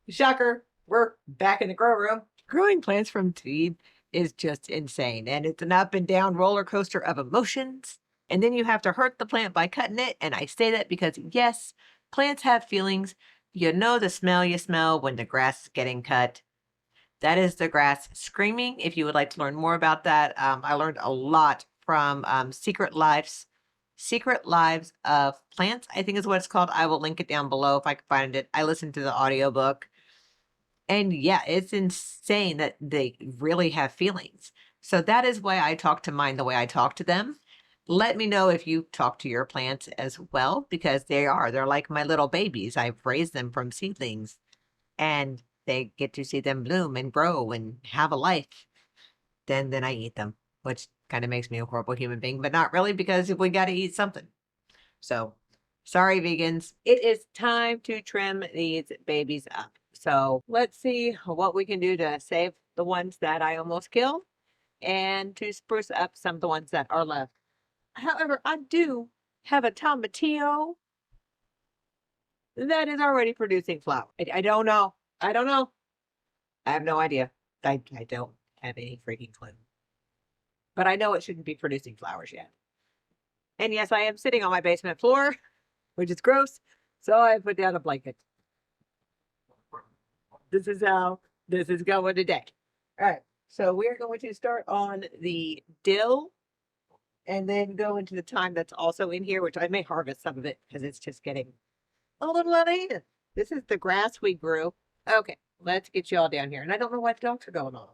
Shocker, we're back in the grow room. Growing plants from seed is just insane, and it's an up and down roller coaster of emotions. And then you have to hurt the plant by cutting it. And I say that because, yes, plants have feelings. You know the smell you smell when the grass is getting cut. That is the grass screaming. If you would like to learn more about that, I learned a lot from Secret Lives of Plants, I think is what it's called. I will link it down below if I can find it. I listened to the audiobook. And yeah, it's insane that they really have feelings. So that is why I talk to mine the way I talk to them. Let me know if you talk to your plants as well, because they're like my little babies. I've raised them from seedlings, and they get to see them bloom and grow and have a life. Then I eat them, which kind of makes me a horrible human being, but not really, because we got to eat something. So sorry, vegans. It is time to trim these babies up. So let's see what we can do to save the ones that I almost killed and to spruce up some of the ones that are left. However, I do have a tomatillo that is already producing flower. I don't know. I don't know. I have no idea. I don't have any freaking clue. But I know it shouldn't be producing flowers yet. And yes, I am sitting on my basement floor, which is gross. So I put down a blanket. This is how this is going today. All right. So we're going to start on the dill and then go into the thyme that's also in here, which I may harvest some of it because it's just getting a little out of hand. This is the grass we grew. Okay, let's get you all down here. And I don't know why the dogs are going on.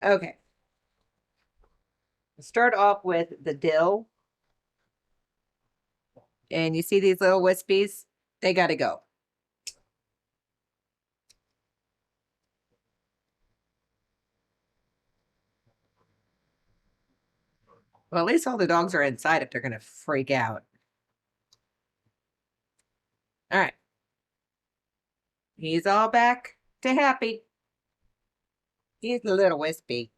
Okay. Start off with the dill. And you see these little wispies? They got to go. Well, at least all the dogs are inside if they're going to freak out. All right. He's all back to happy. He's a little wispy.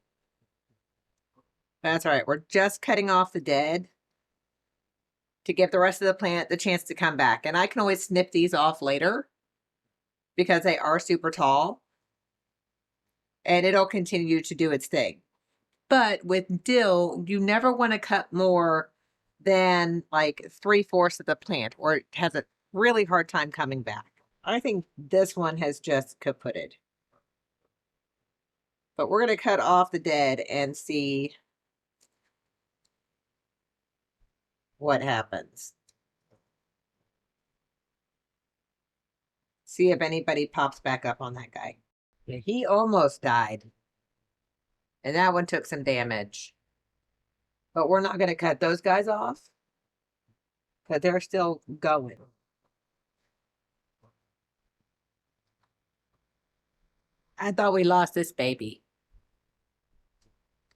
That's all right. We're just cutting off the dead to give the rest of the plant the chance to come back. And I can always snip these off later because they are super tall. And it'll continue to do its thing. But with dill, you never want to cut more than like 3/4 of the plant, or it has a really hard time coming back. I think this one has just kaputted. But we're going to cut off the dead and see what happens. See if anybody pops back up on that guy. Yeah, he almost died. And that one took some damage. But we're not going to cut those guys off because they're still going. I thought we lost this baby.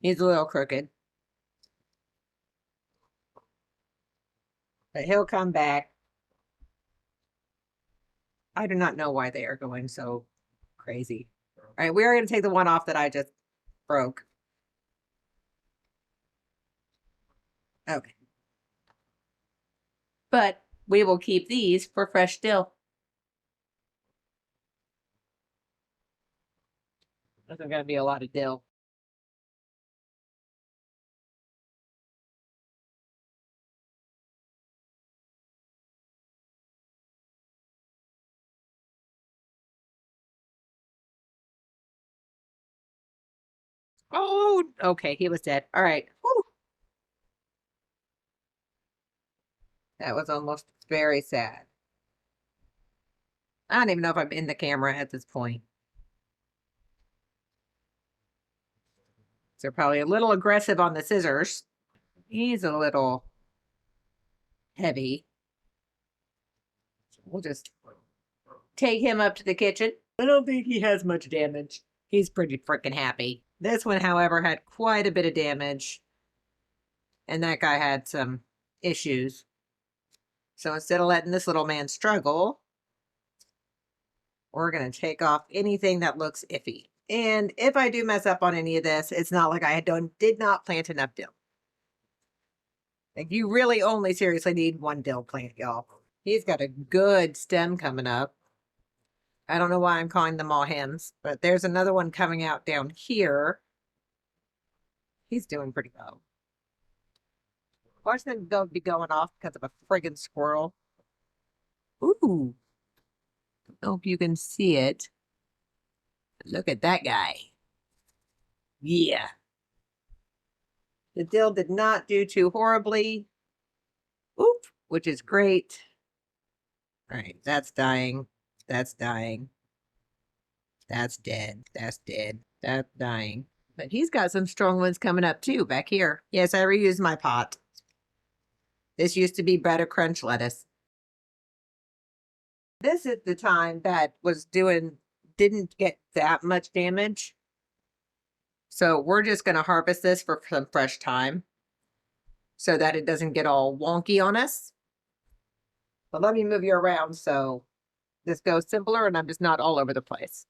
He's a little crooked. But he'll come back. I do not know why they are going so crazy. All right, we are going to take the one off that I just broke. Okay. But we will keep these for fresh dill. There's going to be a lot of dill. Oh, okay, he was dead. All right. Whew. That was almost very sad. I don't even know if I'm in the camera at this point. So probably a little aggressive on the scissors. He's a little heavy. So we'll just take him up to the kitchen. I don't think he has much damage. He's pretty freaking happy. This one, however, had quite a bit of damage. And that guy had some issues. So instead of letting this little man struggle, we're going to take off anything that looks iffy. And if I do mess up on any of this, it's not like I did not plant enough dill. Like, you really only seriously need one dill plant, y'all. He's got a good stem coming up. I don't know why I'm calling them all hens, but there's another one coming out down here. He's doing pretty well. Watch them be going off because of a friggin' squirrel. Ooh. Hope you can see it. Look at that guy. Yeah. The dill did not do too horribly. Oop, which is great. All right, that's dying. That's dying. That's dead. That's dead. That's dying. But he's got some strong ones coming up too back here. Yes, I reused my pot. This used to be Butter Crunch lettuce. This is the time that didn't get that much damage. So we're just going to harvest this for some fresh thyme so that it doesn't get all wonky on us. But let me move you around so this goes simpler and I'm just not all over the place.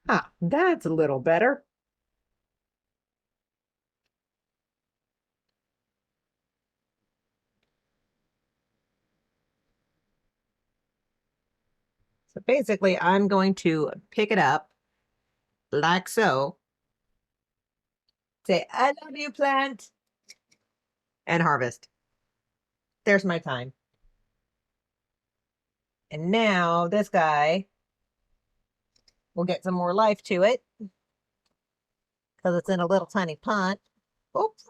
Ah, that's a little better. So basically, I'm going to pick it up like so. Say, I love you, plant. And harvest. There's my thyme. And now this guy will get some more life to it because it's in a little tiny pot. Oops.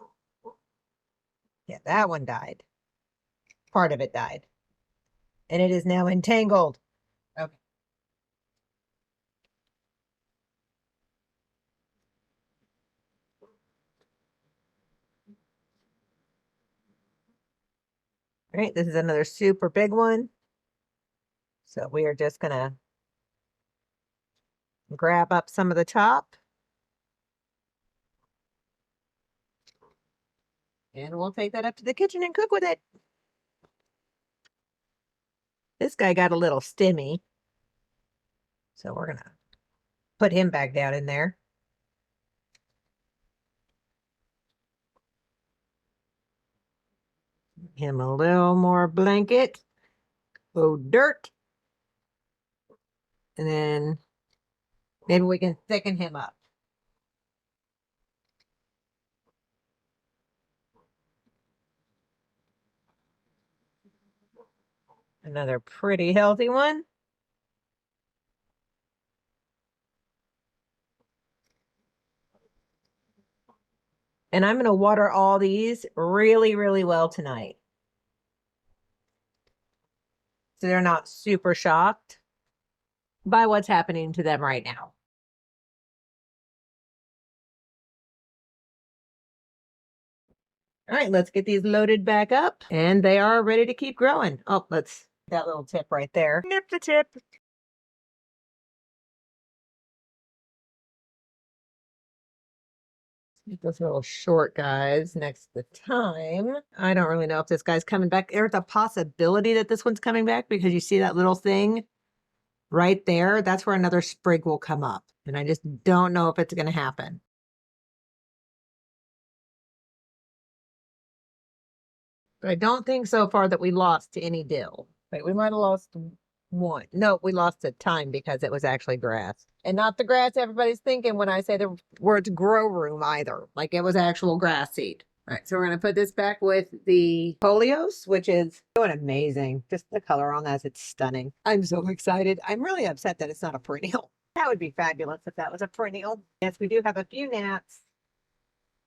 Yeah, that one died. Part of it died. And it is now entangled. Okay. All right, this is another super big one. So we are just going to grab up some of the top. And we'll take that up to the kitchen and cook with it. This guy got a little stimmy. So we're going to put him back down in there. Him a little more blanket. A little dirt. And then maybe we can thicken him up. Another pretty healthy one. And I'm going to water all these really, really well tonight. So they're not super shocked by what's happening to them right now. All right, let's get these loaded back up. And they are ready to keep growing. Oh, that little tip right there. Nip the tip. Get those little short guys next to the thyme. I don't really know if this guy's coming back. There's a possibility that this one's coming back because you see that little thing right there? That's where another sprig will come up. And I just don't know if it's going to happen. But I don't think so far that we lost to any dill. Wait, we might have lost one. No, we lost to thyme because it was actually grass. And not the grass everybody's thinking when I say the words grow room either. Like it was actual grass seed. All right, so we're going to put this back with the Polios, which is doing amazing. Just the color on that, it's stunning. I'm so excited. I'm really upset that it's not a perennial. That would be fabulous if that was a perennial. Yes, we do have a few gnats.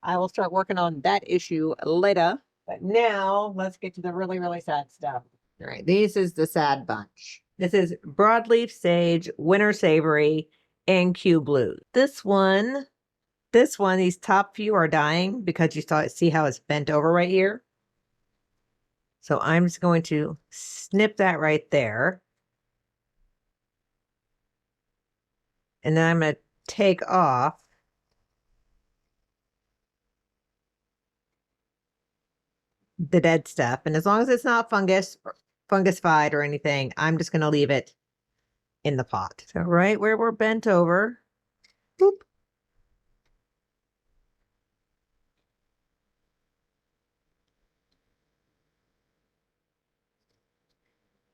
I will start working on that issue later. But now let's get to the really, really sad stuff. All right, this is the sad bunch. This is Broadleaf Sage, Winter Savory, and Q Blue. This one, these top few are dying because you see how it's bent over right here. So I'm just going to snip that right there. And then I'm going to take off the dead stuff. And as long as it's not fungus or fungusified or anything, I'm just going to leave it in the pot. So right where we're bent over, boop.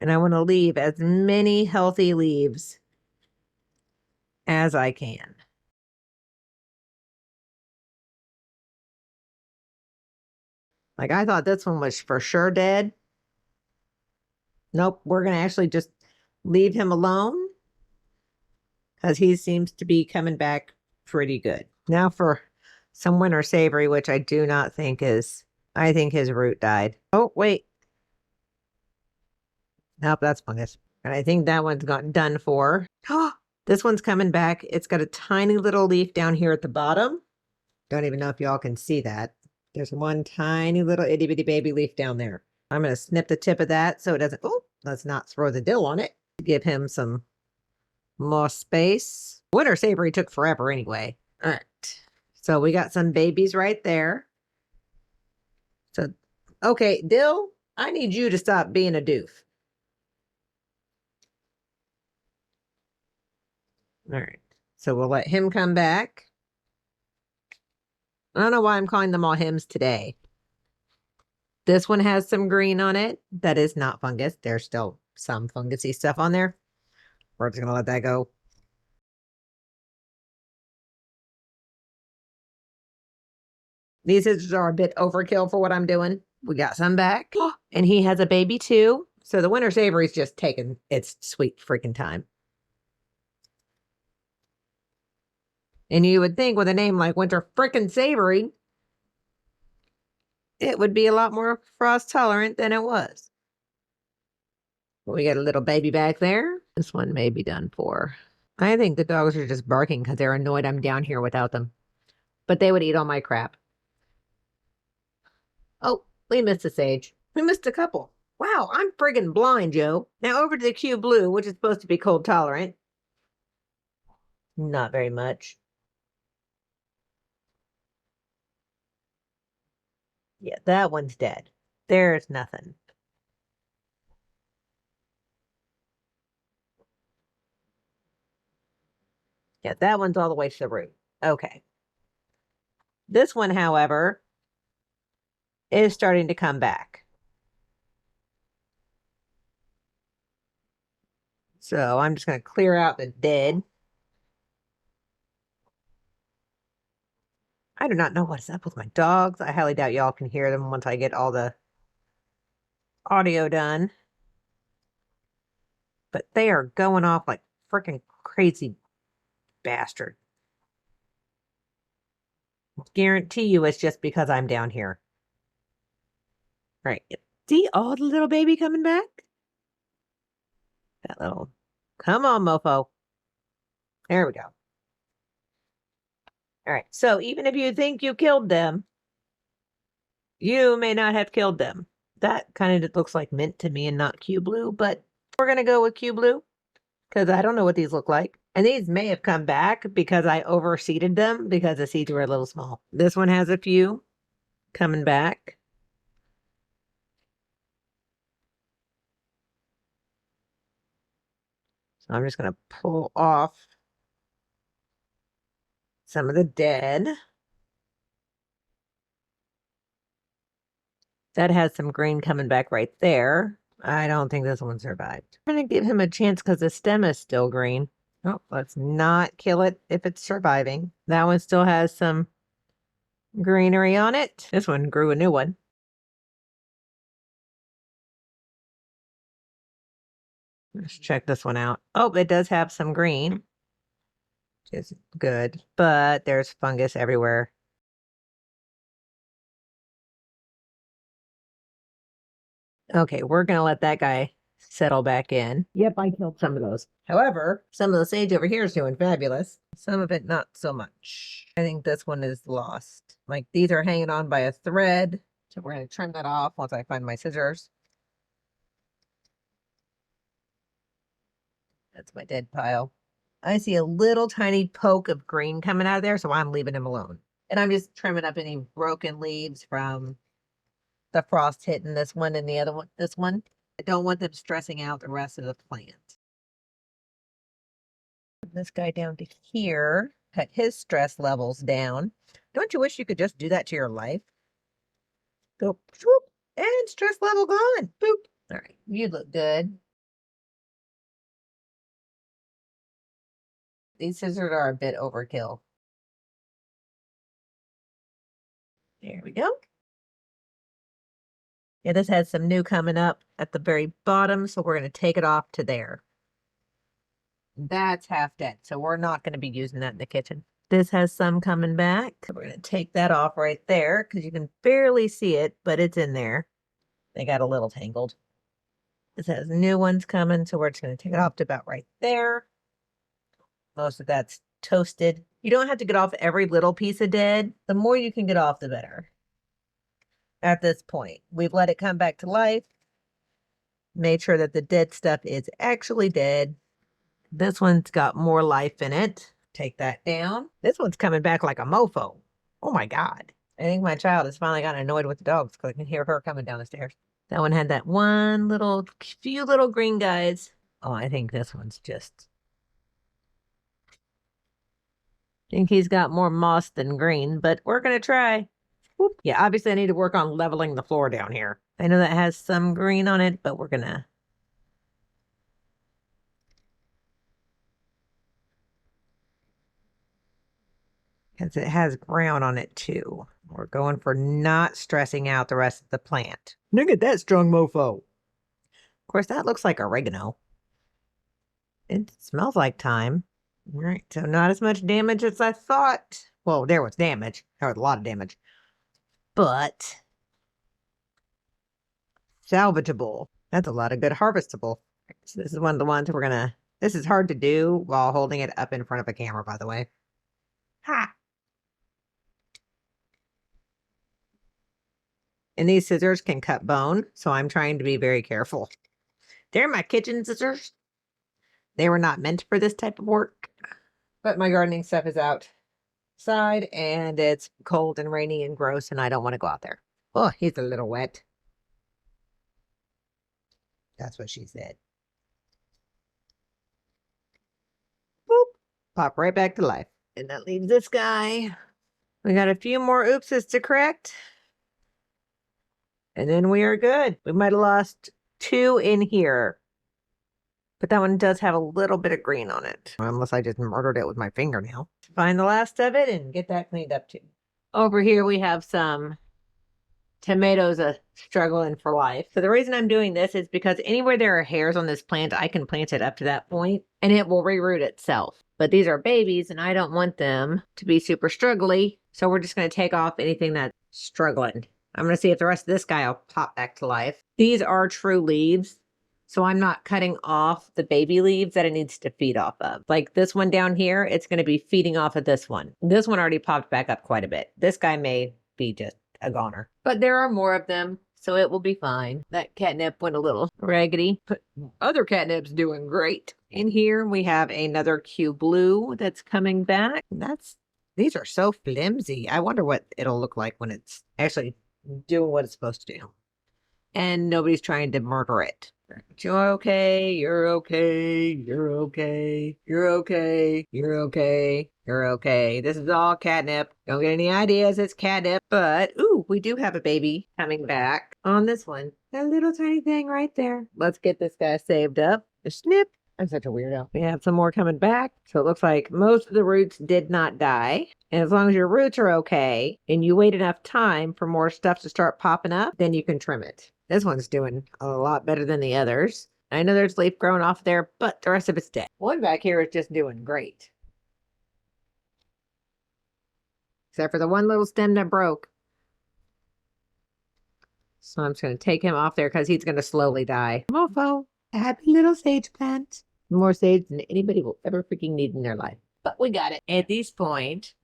And I want to leave as many healthy leaves as I can. Like I thought this one was for sure dead. Nope, we're going to actually just leave him alone because he seems to be coming back pretty good. Now for some winter savory, which I do not think is, I think his root died. Oh, wait. Nope, that's fungus. And I think that one's gotten done for. This one's coming back. It's got a tiny little leaf down here at the bottom. Don't even know if y'all can see that. There's one tiny little itty bitty baby leaf down there. I'm going to snip the tip of that so it doesn't, oh, let's not throw the dill on it. Give him some more space. Winter Savory took forever anyway. All right. So we got some babies right there. So, okay, Dill, I need you to stop being a doof. All right. So we'll let him come back. I don't know why I'm calling them all hymns today. This one has some green on it. That is not fungus. There's still some fungusy stuff on there. We're just going to let that go. These scissors are a bit overkill for what I'm doing. We got some back. And he has a baby too. So the Winter Savory's just taking its sweet freaking time. And you would think with a name like Winter Frickin' Savory, it would be a lot more frost tolerant than it was. We got a little baby back there. This one may be done for. I think the dogs are just barking because they're annoyed I'm down here without them. But they would eat all my crap. Oh, we missed a sage. We missed a couple. Wow, I'm friggin' blind, Joe. Now over to the Q Blue, which is supposed to be cold tolerant. Not very much. Yeah, that one's dead. There's nothing. Yeah, that one's all the way to the root. Okay. This one, however, is starting to come back. So I'm just going to clear out the dead. I do not know what's up with my dogs. I highly doubt y'all can hear them once I get all the audio done. But they are going off like freaking crazy bastard. Guarantee you it's just because I'm down here. Right. See all the little baby coming back? That little... Come on, mofo. There we go. All right. So even if you think you killed them, you may not have killed them. That kind of looks like mint to me and not Q Blue, but we're going to go with Q Blue because I don't know what these look like. And these may have come back because I overseeded them because the seeds were a little small. This one has a few coming back. So I'm just going to pull off some of the dead. That has some green coming back right there. I don't think this one survived. I'm going to give him a chance because the stem is still green. Oh, let's not kill it if it's surviving. That one still has some greenery on it. This one grew a new one. Let's check this one out. Oh, it does have some green, which is good, but there's fungus everywhere. Okay, we're going to let that guy settle back in. Yep, I killed some of those. However, some of the sage over here is doing fabulous. Some of it not so much. I think this one is lost. Like these are hanging on by a thread. So we're going to trim that off once I find my scissors. That's my dead pile. I see a little tiny poke of green coming out of there, so I'm leaving him alone. And I'm just trimming up any broken leaves from the frost hitting this one and the other one, this one. I don't want them stressing out the rest of the plant. this guy down to here. Cut his stress levels down. Don't you wish you could just do that to your life? Go, swoop, and stress level gone. Boop. All right, you look good. These scissors are a bit overkill. There we go. Yeah, this has some new coming up at the very bottom, so we're going to take it off to there. That's half dead, so we're not going to be using that in the kitchen. This has some coming back. We're going to take that off right there because you can barely see it, but it's in there. They got a little tangled. This has new ones coming, so we're just going to take it off to about right there. Most of that's toasted. You don't have to get off every little piece of dead. The more you can get off, the better. At this point, we've let it come back to life. Made sure that the dead stuff is actually dead. This one's got more life in it. Take that down. This one's coming back like a mofo. Oh my God. I think my child has finally gotten annoyed with the dogs because I can hear her coming down the stairs. That one had that few little green guys. Oh, I think this one's just... I think he's got more moss than green, but we're going to try. Whoop. Yeah, obviously I need to work on leveling the floor down here. I know that has some green on it, but we're going to... because it has brown on it too. We're going for not stressing out the rest of the plant. Look at that strong mofo. Of course, that looks like oregano. It smells like thyme. All right, so not as much damage as I thought. Well, there was damage. There was a lot of damage. But salvageable. That's a lot of good harvestable. So this is one of the ones we're gonna... This is hard to do while holding it up in front of a camera, by the way. Ha! And these scissors can cut bone, so I'm trying to be very careful. They're my kitchen scissors. They were not meant for this type of work. But my gardening stuff is outside, and it's cold and rainy and gross, and I don't want to go out there. Oh, he's a little wet. That's what she said. Boop. Pop right back to life. And that leaves this guy. We got a few more oopses to correct. And then we are good. We might have lost 2 in here. But that one does have a little bit of green on it. Unless I just murdered it with my fingernail. Find the last of it and get that cleaned up too. Over here we have some tomatoes struggling for life. So the reason I'm doing this is because anywhere there are hairs on this plant, I can plant it up to that point and it will reroot itself. But these are babies and I don't want them to be super struggly. So we're just going to take off anything that's struggling. I'm going to see if the rest of this guy will pop back to life. These are true leaves. So I'm not cutting off the baby leaves that it needs to feed off of. Like this one down here, it's going to be feeding off of this one. This one already popped back up quite a bit. This guy may be just a goner. But there are more of them, so it will be fine. That catnip went a little raggedy, but other catnip's doing great. In here, we have another Q blue that's coming back. These are so flimsy. I wonder what it'll look like when it's actually doing what it's supposed to do. And nobody's trying to murder it. You're okay, you're okay, you're okay, you're okay, you're okay, you're okay. This is all catnip. Don't get any ideas, it's catnip. But, ooh, we do have a baby coming back on this one. That little tiny thing right there. Let's get this guy saved up. A snip. I'm such a weirdo. We have some more coming back. So it looks like most of the roots did not die. And as long as your roots are okay, and you wait enough time for more stuff to start popping up, then you can trim it. This one's doing a lot better than the others. I know there's leaf growing off there, but the rest of it's dead. One back here is just doing great. Except for the one little stem that broke. So I'm just going to take him off there because he's going to slowly die. Mofo, happy little sage plant. More sage than anybody will ever freaking need in their life. But we got it. At this point,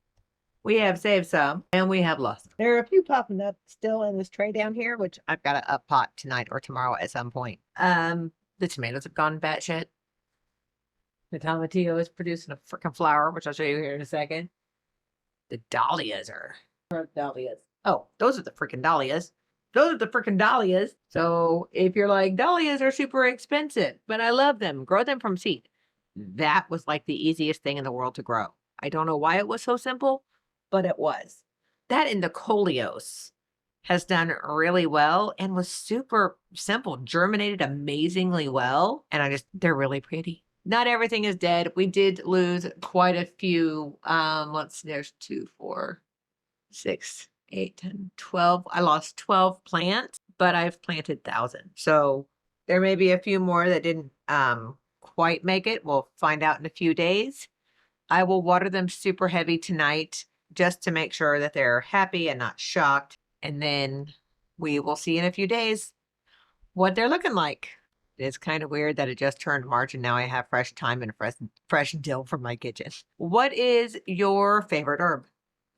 we have saved some, and we have lost some. There are a few popping up still in this tray down here, which I've got to up pot tonight or tomorrow at some point. The tomatoes have gone batshit. The tomatillo is producing a freaking flower, which I'll show you here in a second. The dahlias are... Dahlias. Oh, those are the freaking dahlias. Those are the freaking dahlias. So if you're like, dahlias are super expensive, but I love them. Grow them from seed. that was like the easiest thing in the world to grow. I don't know why it was so simple, but it was. That and the coleus has done really well and was super simple, germinated amazingly well. And they're really pretty. Not everything is dead. We did lose quite a few. Let's see, there's 2, 4, 6, 8, 10, 12. I lost 12 plants, but I've planted thousands. So there may be a few more that didn't quite make it. We'll find out in a few days. I will water them super heavy tonight just to make sure that they're happy and not shocked. And then we will see in a few days what they're looking like. It's kind of weird that it just turned March and now I have fresh thyme and fresh dill from my kitchen. What is your favorite herb?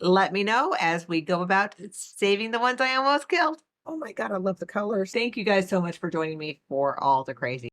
Let me know as we go about saving the ones I almost killed. Oh my God, I love the colors. Thank you guys so much for joining me for all the crazy.